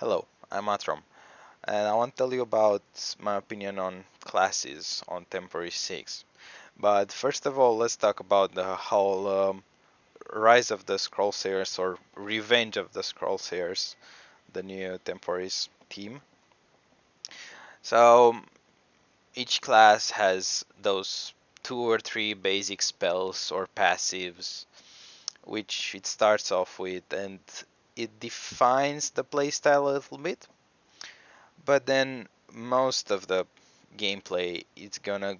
Hello, I'm Atrom, and I want to tell you about my opinion on classes on Temporary 6. But first of all, let's talk about the whole Rise of the Scrollsayers or Revenge of the Scrollsayers, the new Temporis team. So each class has those two or three basic spells or passives, which it starts off with, and it defines the playstyle a little bit. But then most of the gameplay is gonna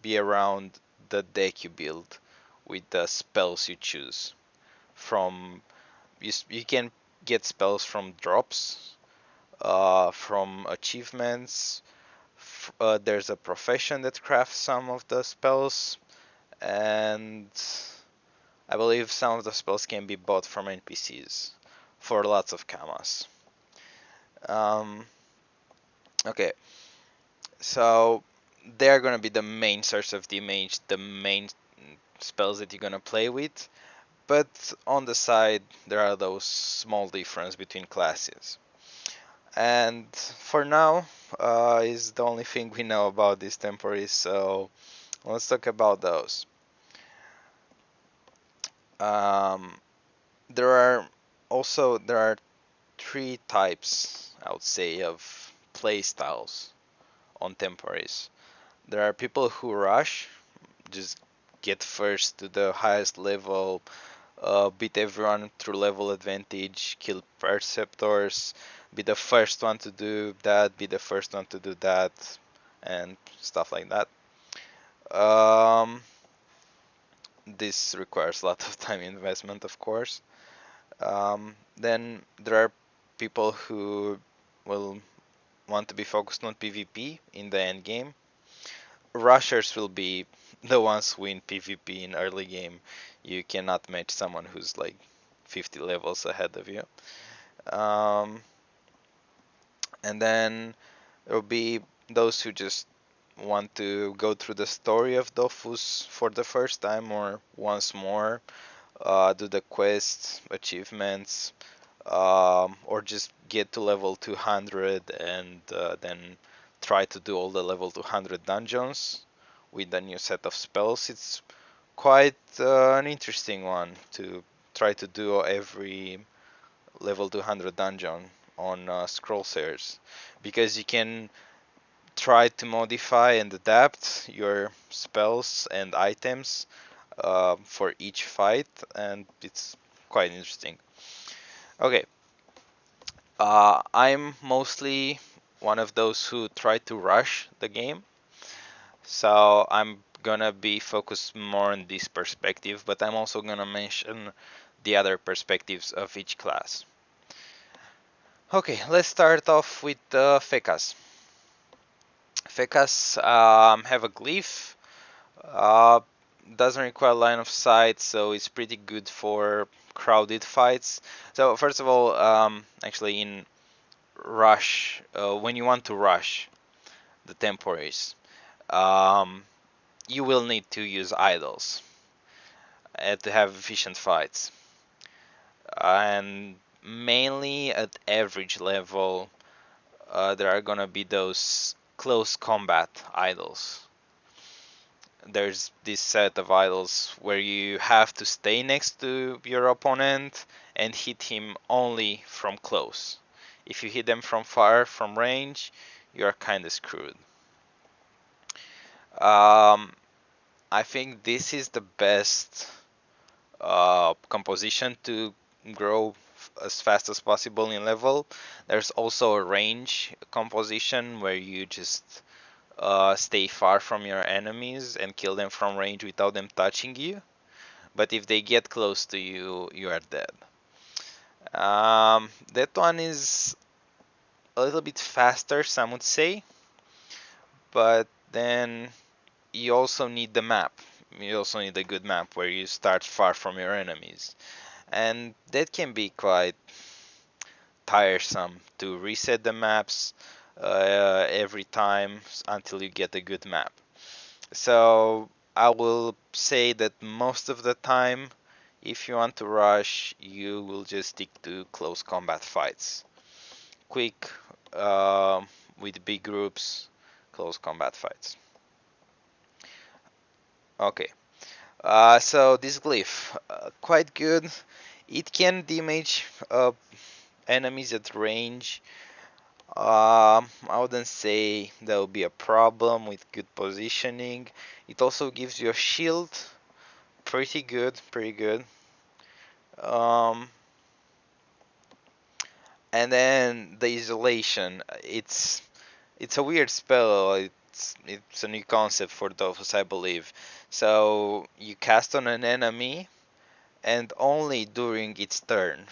be around the deck you build with the spells you choose. From you can get spells from drops, from achievements. There's a profession that crafts some of the spells, and I believe some of the spells can be bought from NPCs for lots of kamas. Um, okay, so they're gonna be the main source of damage, the main spells that you're gonna play with. But on the side, there are those small differences between classes. And for now, is the only thing we know about these temporaries. So let's talk about those. Um, there are three types, I would say, of play styles on temporaries. There are people who rush, just get first to the highest level, beat everyone through level advantage, kill perceptors, be the first one to do that, be the first one to do that, and stuff like that. Um, this requires a lot of time investment, of course. Then there are people who will want to be focused on PvP in the end game. Rushers will be the ones who win PvP in early game. You cannot match someone who's like 50 levels ahead of you. Um, and then there will be those who just want to go through the story of Dofus for the first time or once more, do the quests, achievements, or just get to level 200 and then try to do all the level 200 dungeons with the new set of spells. It's quite an interesting one to try to do every level 200 dungeon on Scrollsayers, because you can try to modify and adapt your spells and items for each fight, and it's quite interesting. Okay, I'm mostly one of those who try to rush the game, so I'm gonna be focused more on this perspective, but I'm also gonna mention the other perspectives of each class. Okay, let's start off with Fekas. Fekas have a glyph. Uh, doesn't require line of sight, so it's pretty good for crowded fights. So first of all, actually in rush, when you want to rush the temporaries, um, you will need to use idols to have efficient fights, and mainly at average level, there are gonna be those close combat idols. There's this set of idols where you have to stay next to your opponent and hit him only from close. If you hit them from far, from range, you are kind of screwed. Um, I think this is the best composition to grow as fast as possible in level. There's also a range composition where you just stay far from your enemies and kill them from range without them touching you. But if they get close to you, you are dead. That one is a little bit faster, some would say, but then you also need the map. You also need a good map where you start far from your enemies. And that can be quite tiresome to reset the maps every time until you get a good map. So I will say that most of the time, if you want to rush, you will just stick to close combat fights. quick with big groups, close combat fights. Okay, so this glyph, quite good. It can damage enemies at range. I wouldn't say there will be a problem with good positioning. It also gives you a shield, pretty good, pretty good. Um, and then the isolation, it's a weird spell. It's a new concept for Dofus, I believe. So you cast on an enemy, and only during its turn,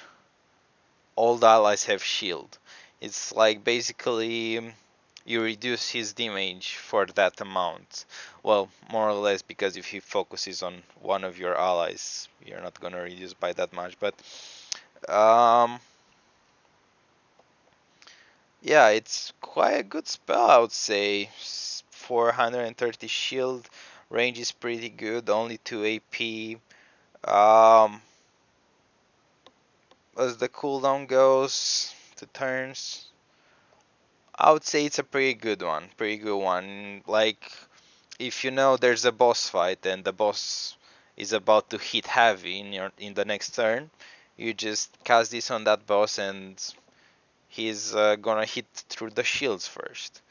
all the allies have shield. It's like basically you reduce his damage for that amount. Well, more or less, because if he focuses on one of your allies, you're not gonna reduce by that much. But um, yeah, it's quite a good spell, I would say. 430 shield, range is pretty good, only 2 AP. Um, as the cooldown goes, 2 turns, I would say it's a pretty good one. Pretty good one. Like, if you know there's a boss fight and the boss is about to hit heavy in the next turn, you just cast this on that boss and he's gonna hit through the shields first,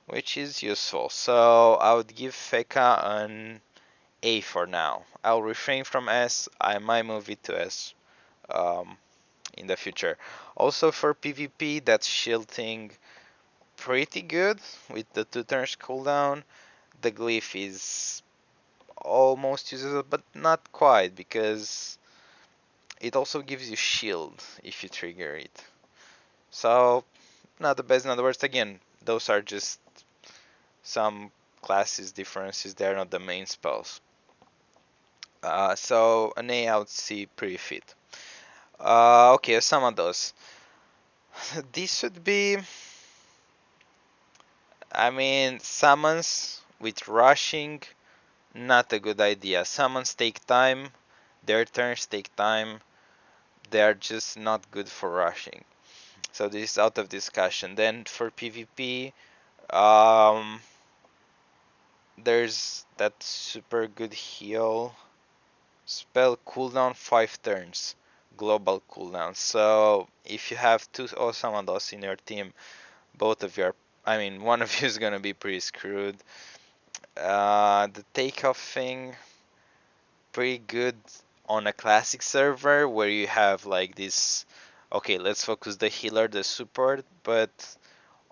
which is useful. So I would give Feka an A for now. I'll refrain from S. I might move it to S um, in the future. Also for PvP, that shield thing pretty good with the 2 turns cooldown. The glyph is almost usable, but not quite because it also gives you shield if you trigger it. So not the best, not the worst. Again, those are just some classes differences. They're not the main spells. So an A I would see pretty fit. Okay, some of those. This should be, I mean, summons with rushing, not a good idea. Summons take time, their turns take time. They are just not good for rushing. So this is out of discussion. Then for PvP, um, there's that super good heal spell cooldown 5 turns, global cooldown. So if you have two Osamados in your team, both of your, I mean, one of you is gonna be pretty screwed. The takeoff thing, pretty good on a classic server where you have like this. Okay, let's focus the healer, the support, but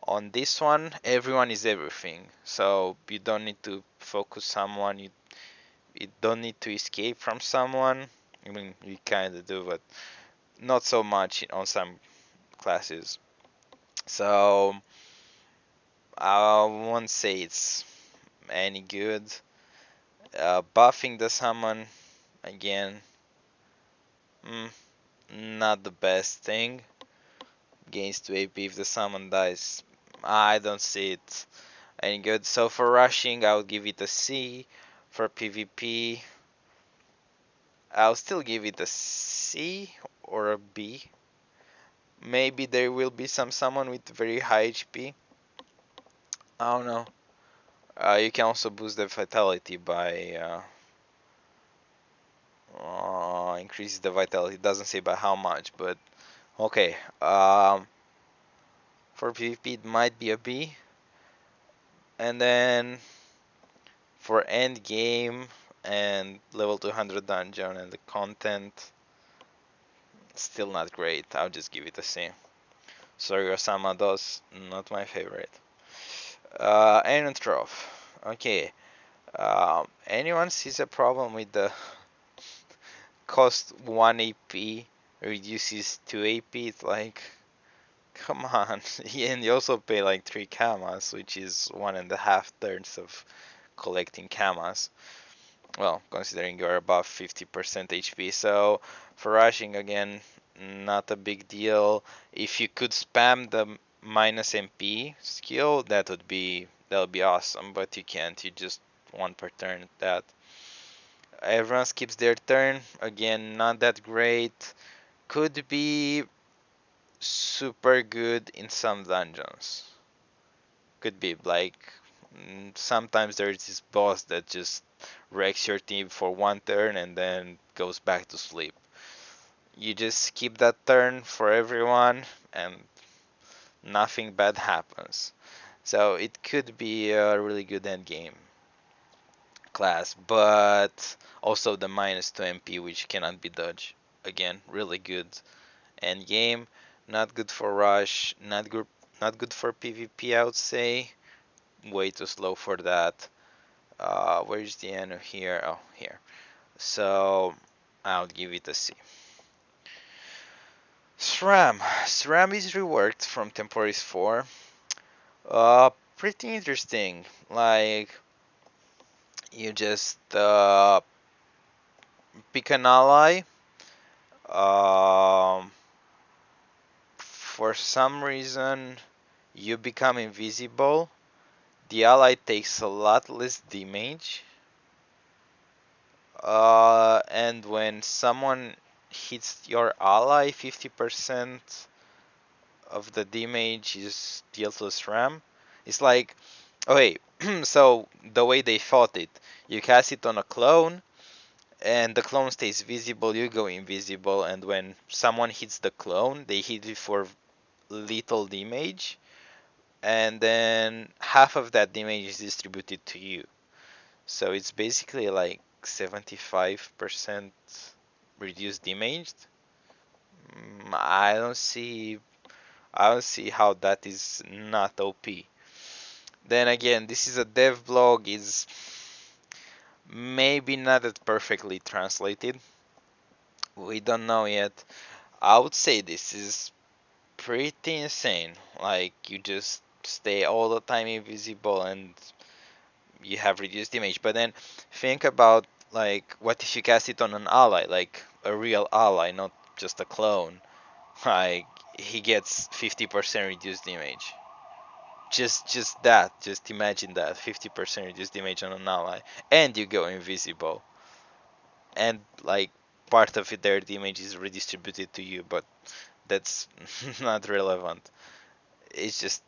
on this one, everyone is everything. So you don't need to focus someone. You don't need to escape from someone. I mean, you kind of do, but not so much on some classes. So I won't say it's any good. Buffing the summon again, mm, not the best thing. Gains 2 AP if the summon dies. I don't see it any good. So for rushing, I would give it a C. For PvP, I'll still give it a C or a B. Maybe there will be some summon with very high HP. I don't know. You can also boost the vitality by increase the vitality. It doesn't say by how much, but okay. For PvP, it might be a B. And then for end game and level 200 dungeon and the content, still not great. I'll just give it a C. Sorry, Osama does not my favorite. Antidote. Okay. Anyone sees a problem with the cost 1 AP reduces 2 AP? It's like, come on. And you also pay like 3 kamas, which is 1.5 turns of collecting kamas. Well, considering you're above 50% HP. So for rushing again, not a big deal. If you could spam the minus MP skill, that would be awesome. But you can't. You just one per turn. That everyone skips their turn. Again, not that great. Could be super good in some dungeons. Could be like sometimes there's this boss that just wrecks your team for one turn and then goes back to sleep. You just skip that turn for everyone and nothing bad happens. So it could be a really good end game class, but also the -2 MP, which cannot be dodged. Again, really good end game. Not good for rush. Not good for PvP, I would say. Way too slow for that. Where's the end of here? Oh, here. So I'll give it a C. SRAM. SRAM is reworked from Temporis 4. Pretty interesting. Like you just pick an ally. Um, for some reason, you become invisible. The ally takes a lot less damage. And when someone hits your ally, 50% of the damage is dealt to SRAM. It's like, okay, so the way they fought it, you cast it on a clone, and the clone stays visible, you go invisible, and when someone hits the clone, they hit it for little damage, and then half of that damage is distributed to you. So it's basically like 75% reduced damage. I don't see how that is not OP. Then again, this is a dev blog, is maybe not that perfectly translated. We don't know yet. I would say this is pretty insane. Like you just stay all the time invisible and you have reduced damage. But then think about like what if you cast it on an ally, like a real ally, not just a clone. Like he gets 50% reduced damage. Just that. Just imagine that 50% reduced damage on an ally, and you go invisible, and like part of it, their damage is redistributed to you, but that's not relevant. It's just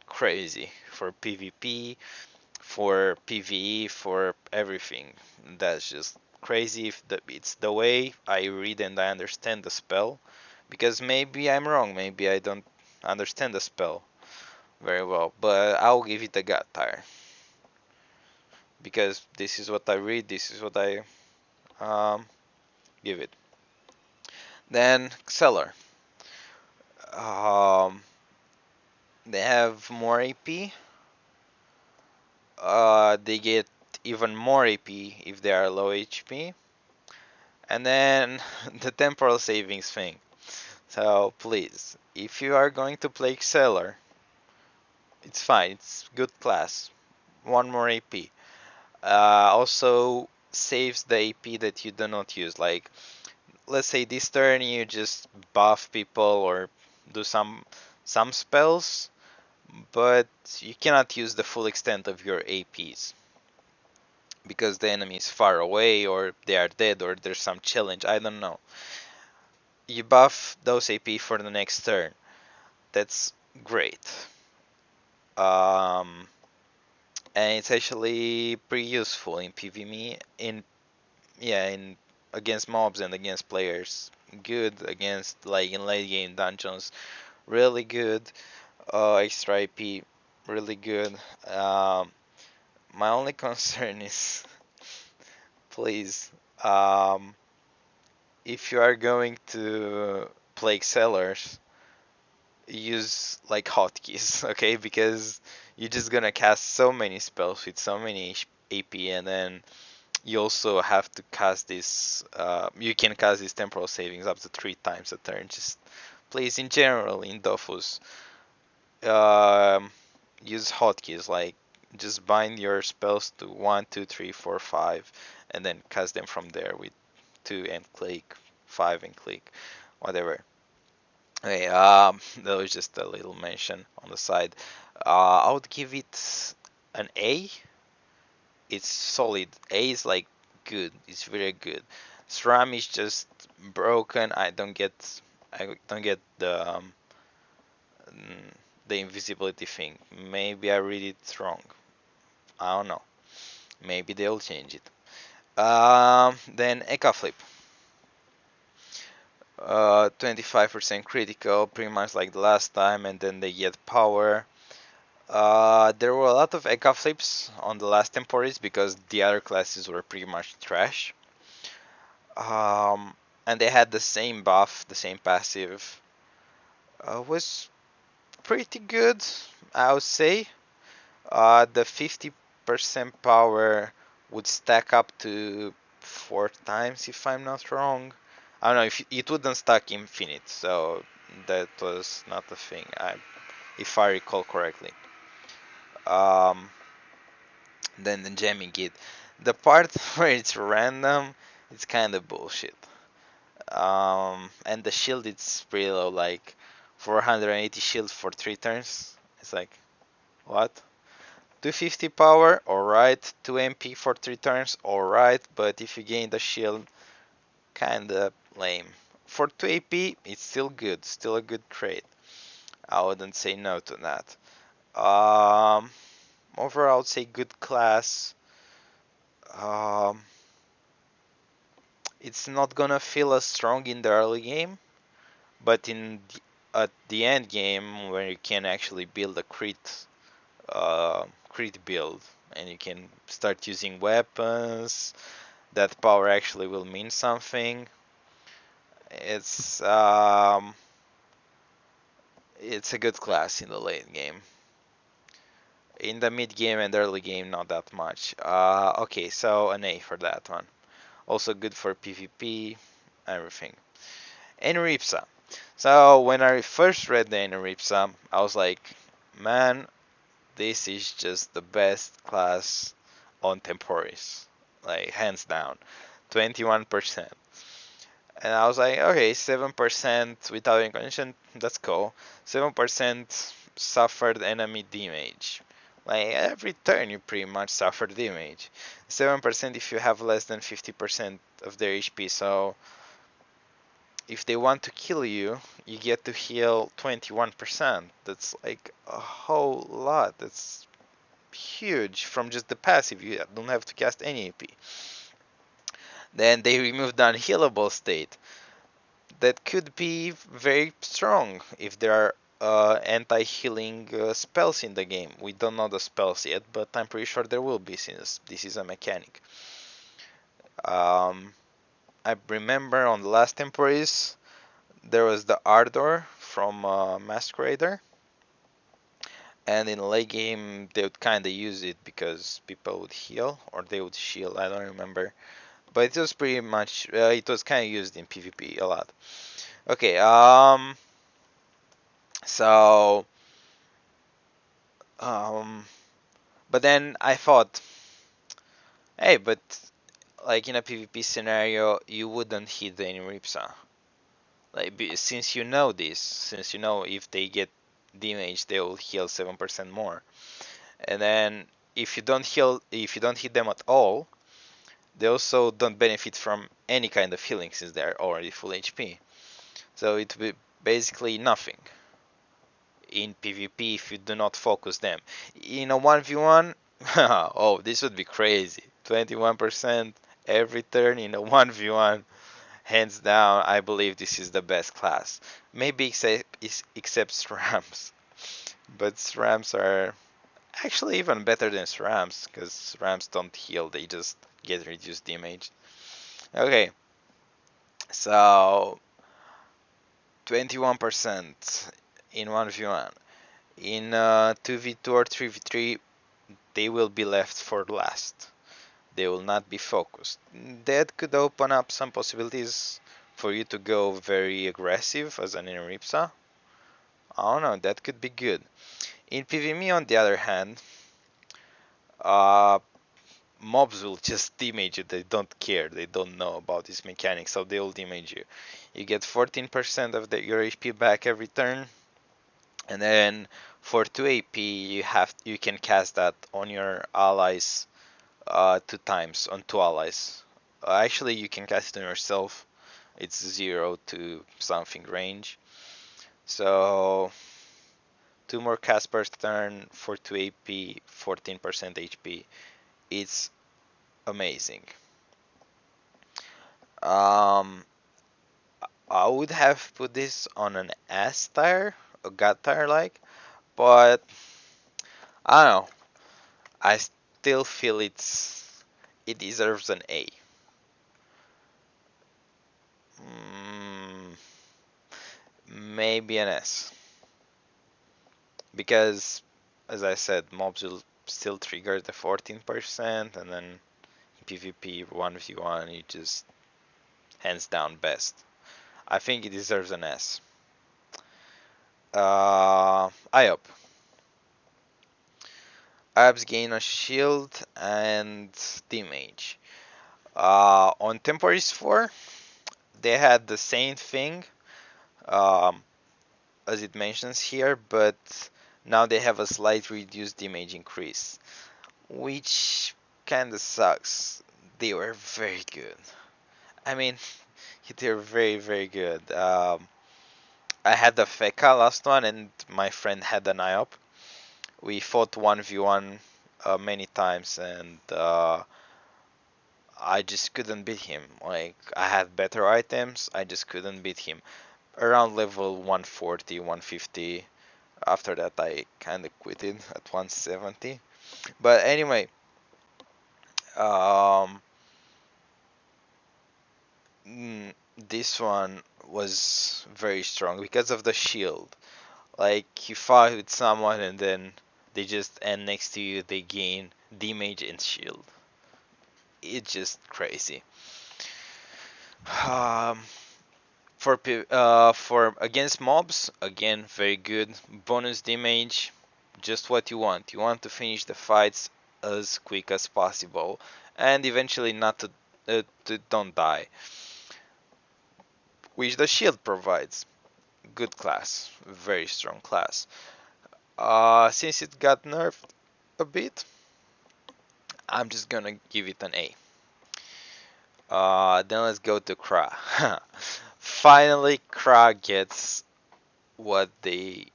crazy for PvP, for PvE, for everything. That's just crazy. If it's the way I read and I understand the spell, because maybe I'm wrong. Maybe I don't understand the spell very well, but I'll give it a god tier because this is what I read. This is what I um, give it. Then Seller. Um, they have more AP. They get even more AP if they are low HP. And then the temporal savings thing. So please, if you are going to play Seller, it's fine. It's good class. One more AP. Also saves the AP that you do not use. Like let's say this turn you just buff people or do some spells, but you cannot use the full extent of your APs because the enemy is far away or they are dead or there's some challenge. I don't know. You buff those AP for the next turn. That's great. Um, and it's actually pretty useful in PvE in against mobs and against players. Good against like in late game dungeons. Really good. Extra IP. Really good. My only concern is, please, um, if you are going to play sellers, use like hotkeys, okay? Because you're just gonna cast so many spells with so many AP, and then you also have to cast this. You can cast these temporal savings up to 3 times a turn. Just please, in general, in Dofus, um, use hotkeys like just bind your spells to 1, 2, 3, 4, 5, and then cast them from there with 2 and click, 5 and click, whatever. Okay, that was just a little mention on the side. I would give it an A. It's solid. A is like good. It's very good. SRAM is just broken. I don't get I don't get the invisibility thing. Maybe I read it wrong. I don't know. Maybe they'll change it. Then Eka Flip. 25% critical, pretty much like the last time, and then they get power. There were a lot of Eka Flips on the last Temporis because the other classes were pretty much trash. And they had the same buff, the same passive. Was pretty good, I would say. The 50% power would stack up to 4 times if I'm not wrong. I don't know if it wouldn't stack infinite, so that was not a thing. If I recall correctly. Um, then the jamming git, the part where it's random, it's kind of bullshit. And the shield it's pretty low, like 480 shield for 3 turns. It's like what? 250 power, alright. 2 MP for 3 turns, alright. But if you gain the shield, kinda lame. For 2 AP, it's still good. Still a good trade. I wouldn't say no to that. Um, Overall, I would say good class. Um, it's not gonna feel as strong in the early game, but at the end game, where you can actually build a crit build, and you can start using weapons, that power actually will mean something. It's um, it's a good class in the late game. In the mid game and early game, not that much. Okay, so an A for that one. Also good for PvP, everything. Enripsa. So when I first read the Enripsa, I was like, man, this is just the best class on Temporis. Like, hands down. 21%. And I was like, okay, 7% without any condition, that's cool. 7% suffered enemy damage. Like, every turn you pretty much suffer damage. 7% if you have less than 50% of their HP, so if they want to kill you, you get to heal 21%. That's like a whole lot. That's huge from just the passive. You don't have to cast any AP. Then they removed the unhealable state. That could be very strong if there are anti-healing spells in the game. We don't know the spells yet, but I'm pretty sure there will be since this is a mechanic. Um, I remember on the last Temporis there was the Ardor from Masquerader, and in late game they would kind of use it because people would heal or they would shield. I don't remember, but it was pretty much it was kind of used in PvP a lot. Okay, so um, but then I thought, hey, but like in a PvP scenario, you wouldn't hit any Ripsa. Like since you know this, since you know if they get damage, they will heal 7% more. And then if you don't hit them at all, they also don't benefit from any kind of healing since they're already full HP. So it will be basically nothing in PvP if you do not focus them. In a 1v1, oh, this would be crazy. 21% every turn in a 1v1. Hands down, I believe this is the best class. Maybe except SRAMs. But SRAMs are actually even better than SRAMs, because SRAMs don't heal, they just get reduced damage. Okay, so 21% in 1v1. In 2v2 or 3v3, they will be left for last. They will not be focused. That could open up some possibilities for you to go very aggressive as an Inripsa. I don't know, that could be good. In PvMe, on the other hand, uh, mobs will just damage you. They don't care. They don't know about this mechanic, so they will damage you. You get 14% of your HP back every turn, and then for 2 AP, you can cast that on your allies 2 times on 2 allies. Actually, you can cast it on yourself, It's 0 to something range. So 2 more casts per turn for 2 AP, 14% HP. It's amazing. Um, I would have put this on an S tier, a God tier like, but I don't know. I still feel it deserves an A. Mm, maybe an S. Because, as I said, mobs will still trigger the 14%, and then PvP 1v1, it just hands down best. I think it deserves an S. IOP. IOPs gain a shield and damage. On Temporis 4, they had the same thing, um, as it mentions here, but now they have a slight reduced damage increase, which kinda sucks. They were very good. I mean, they're very, very good. I had the Feka last one, and my friend had an IOP. We fought 1v1 many times, and I just couldn't beat him. Like, I had better items, I just couldn't beat him. Around level 140, 150. After that, I kind of quitted at 170. But anyway, um, mm, this one was very strong because of the shield. Like, you fight with someone and then they just end next to you, they gain damage and shield. It's just crazy. Um, for against mobs, again very good. Bonus damage, just what you want. You want to finish the fights as quick as possible, and eventually not to don't die, which the shield provides. Good class, very strong class. Since it got nerfed a bit, I'm just gonna give it an A. Then let's go to Craw. Finally, Craw gets what they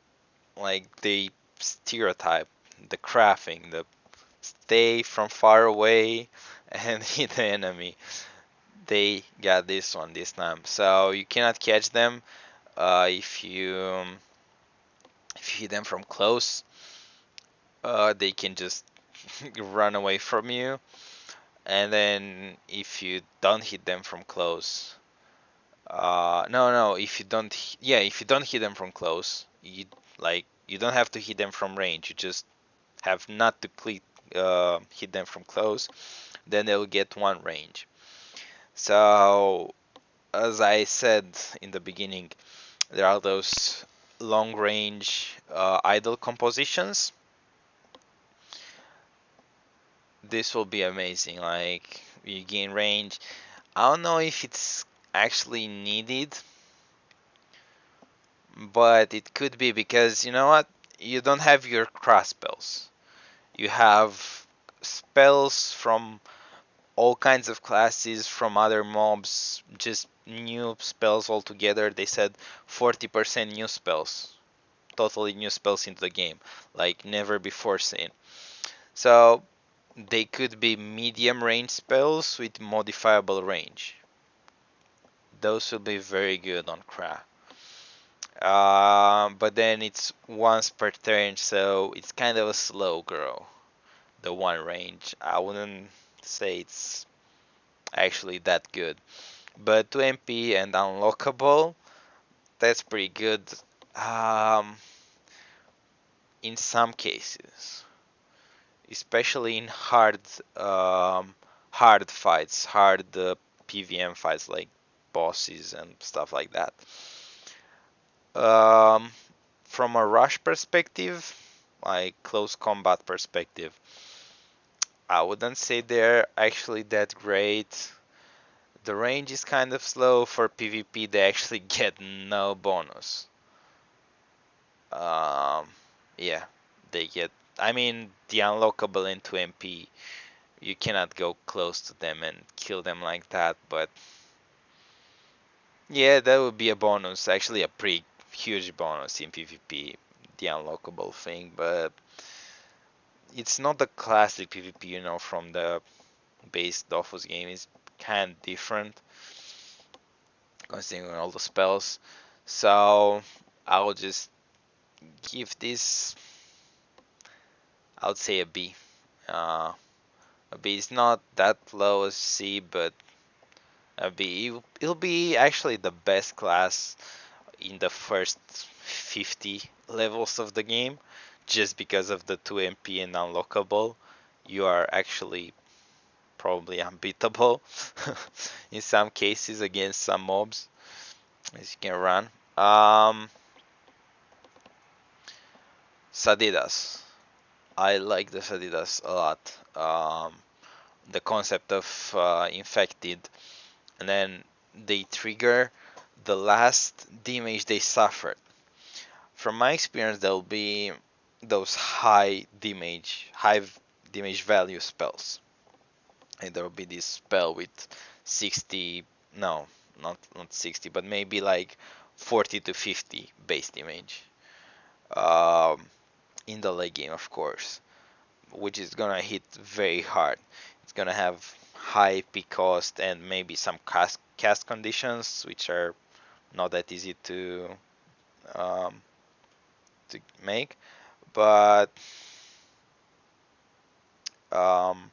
stereotype, the crafting, the stay from far away and hit the enemy. They got this one this time, so you cannot catch them if you hit them from close. They can just run away from you, and then if you don't hit them from close, no, if you don't, yeah, if you don't hit them from close, you don't have to hit them from range. You just have not to hit them from close, then they'll get one range. So, as I said in the beginning, there are those long range idle compositions. This will be amazing. Like, you gain range. I don't know if it's actually needed, but it could be because you know what? You don't have your cross spells. You have spells from all kinds of classes from other mobs, just new spells altogether. They said 40% new spells, totally new spells into the game, like never before seen. So they could be medium range spells with modifiable range. Those will be very good on Craw. But then it's once per turn, so it's kind of a slow grow. The one range, I wouldn't say it's actually that good. But 2 MP and unlockable, that's pretty good. Um, in some cases, especially in hard fights, hard PVM fights like bosses and stuff like that. Um, from a rush perspective, like close combat perspective, I wouldn't say they're actually that great. The range is kind of slow. For PvP, they actually get no bonus. Um, yeah, they get. I mean, the unlockable into MP, you cannot go close to them and kill them like that. But Yeah, that would be a bonus. Actually, a pretty huge bonus in PvP, the unlockable thing. But it's not the classic PvP, from the base Dofus game. It's kind of different, considering all the spells. So I'll just give this, I would say a B. Uh, a B is not that low as C, but a B. It'll be actually the best class in the first 50 levels of the game, just because of the 2 MP and unlockable. You are actually probably unbeatable in some cases against some mobs, as you can run. Sadidas. I like the Sadidas a lot. The concept of infected, and then they trigger the last damage they suffered. From my experience, there'll be those high damage value spells, and there'll be this spell with 60, no, not 60, but maybe like 40 to 50 base damage. Um, in the late game, of course, which is gonna hit very hard. It's gonna have high peak cost and maybe some cast conditions, which are not that easy um, to make, but um,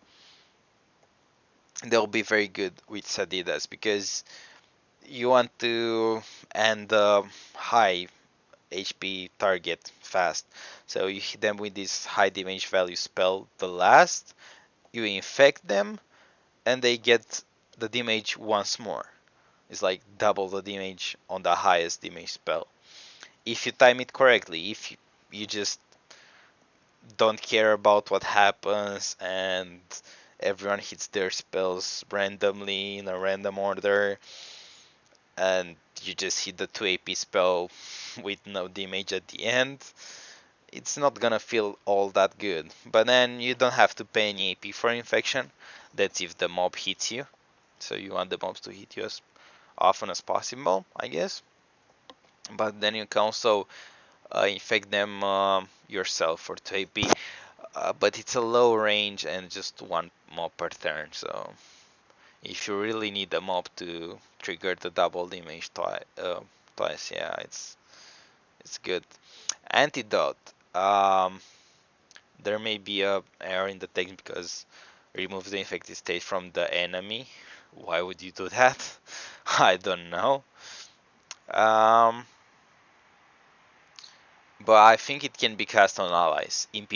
they'll be very good with Sadidas because you want to end the high HP target fast. So you hit them with this high damage value spell, the last, you infect them, and they get the damage once more. It's like double the damage on the highest damage spell. If you time it correctly, if you just don't care about what happens and everyone hits their spells randomly in a random order and you just hit the 2 AP spell with no damage at the end, it's not gonna feel all that good. But then you don't have to pay any AP for infection. That's if the mob hits you. So you want the mobs to hit you as often as possible, I guess. But then you can also infect them yourself for 2 AP. But it's a low range and just one mob per turn. So if you really need a mob to trigger the double damage twice, yeah, it's good. Antidote. Um, there may be a error in the text because remove the infected state from the enemy. Why would you do that? I don't know. Um, but I think it can be cast on allies in